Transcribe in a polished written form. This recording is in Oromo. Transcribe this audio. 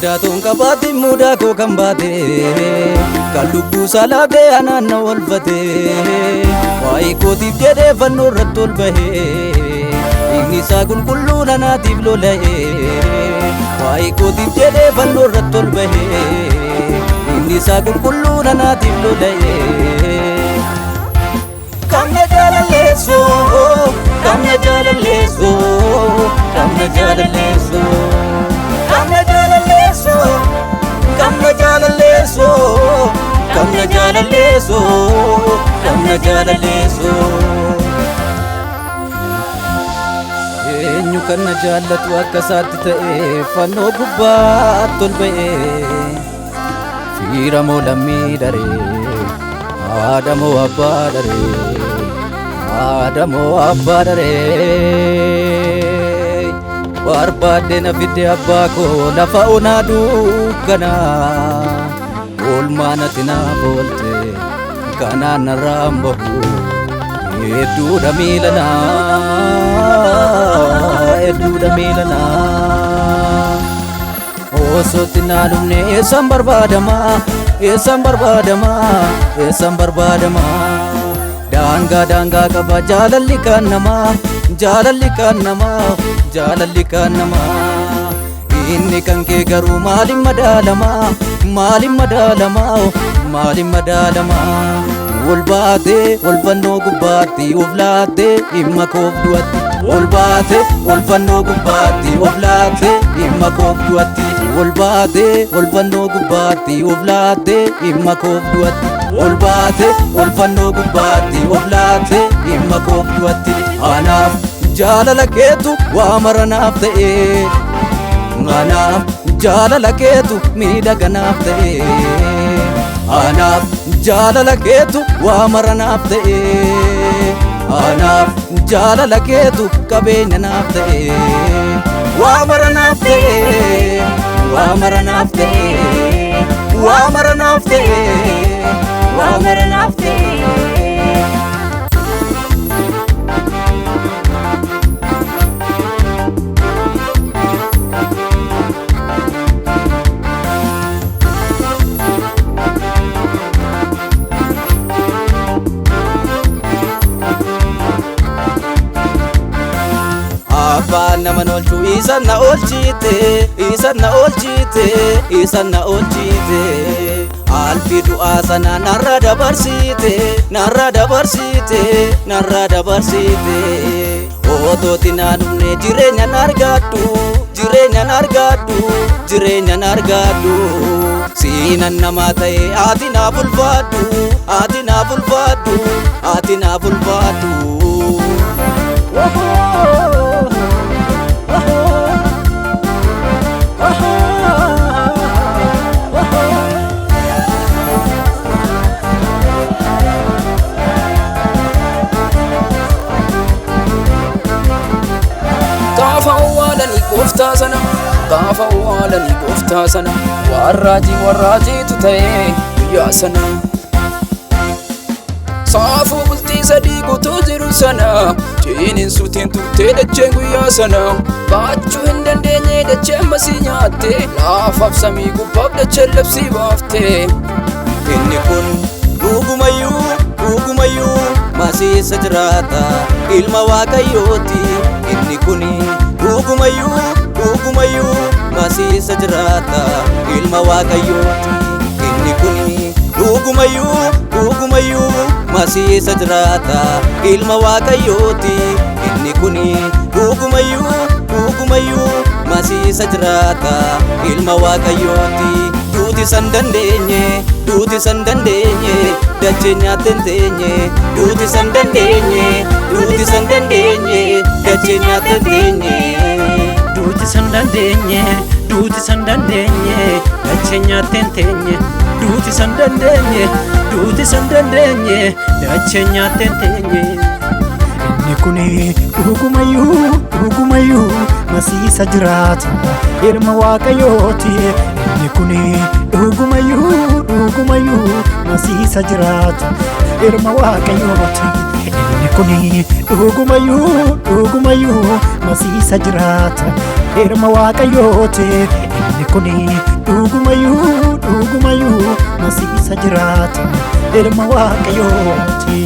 muda tonka baate muda ko kan baate kalubbu salate ananna walfate wa'i kotiif jedhe fanno irratti ol bahe inni isaa qulqulluu nanaatiif lola'e wa'i kotiif jedhe fanno irratti ol bahe inni isaa qulqulluu nanaatiif lola'e kamna jaalalleessu kamna jaalalleessu kamna jaalalleessu kamna jaalalleessu kamna jaalalleessu kamna jaalalleessu kamna jaalalleessu eenyu kan na jaallatu akka isaatti ta'e fannoo gubbaatti ol ba'e fiira moo lammii daree haadha moo abbaa daree haadha moo abbaa daree barbaadde na fidde abbaa koo lafa onaa dukkanaa oolmaa natti naaf oolte kanaan narraan bahu hedduudha miilanaa hedduudha miilanaa osootti naa dhumne eessan barbaadamaa eessan barbaadamaa eessan barbaadamaa daangaa daangaa qaba jaalalli kan namaa jaalalli kan namaa jaalalli kan namaa inni kan kee garuu maalin madaalamaa maalin madaalamaa maalin madaalamaa ol baate ol fannoo gubbaatti of laatte dhimma koof du'atti ol baate ol fannoo gubbaatti of laatte dhimma koof du'atti ol baate ol fannoo gubbaatti of laatte dhimma koof du'atti ol baate ol fannoo gubbaatti of laatte dhimma koof du'atti anaaf jaalala keetu waa maranaaf ta'e anaaf jaalala keetu miidhaganaaf ta'e anaaf jaalala keetu waa maranaaf ta'e anaaf jaalala keetu qabeenya naaf ta'e waa maranaaf ta'e waa maranaaf ta'e waa maranaaf ta'e waa maranaaf ta'e abbaan nama oolchu isan na oolchite isan na oolchite isan na oolchite alfi du'aa sana narra dabarsite narra dabarsite narra dabarsite otooti naa dhumne jireenyan argadhu jireenyan argadhu jireenyan argadhu siinan namaa ta'e ati naaf ulfaadhu ati naaf ulfaadhu ati naaf ulfaadhu gaafa awwaalanii gooftaa sana gaafa awwaalanii gooftaa sana warraajiitu ta'e guyyaa sana saafuu bultii sadii guutuu jiru sana ciiniin suutiin turtee dacheen guyyaa sana baachuu hin dandeenye dacheen masii nyaatte laafaaf samii gubbaaf dacheen labsii baafte inni kun dhugumayyuu dhugumayyuu masiisa jiraata ilma waaqayyooti inni kun dhugumayyuu dhugumayyuu masiisa jiraata ilma waaqayyooti inni kun dhugumayyuu dhugumayyuu masiisa jiraata ilma waaqayyooti inni kun dhugumayyuu dhugumayyuu masiisa jiraata ilma waaqayyooti duuti san dandeenye duuti san dandeenye dachee nyaatten teenye duuti san dandeenye duuti san dandeenye dachee nyaatten teenye duuti san dandeenye duuti san dandeenye dachee nyaatten teenye duuti san dandeenye duuti san dandeenye dachee nyaatten teenye inni kuni dhugumayyuu dhugumayyuu masiisa jiraata ilma waaqayyooti inni kuni dhugumayyuu dhugumayyuu masiisa jiraata ilma waaqayyooti inni kuni dhugumayyuu masiisa jiraata ilma waaqayyooti inni kuni dhugumayyuu masiisa jiraata ilma waaqayyooti.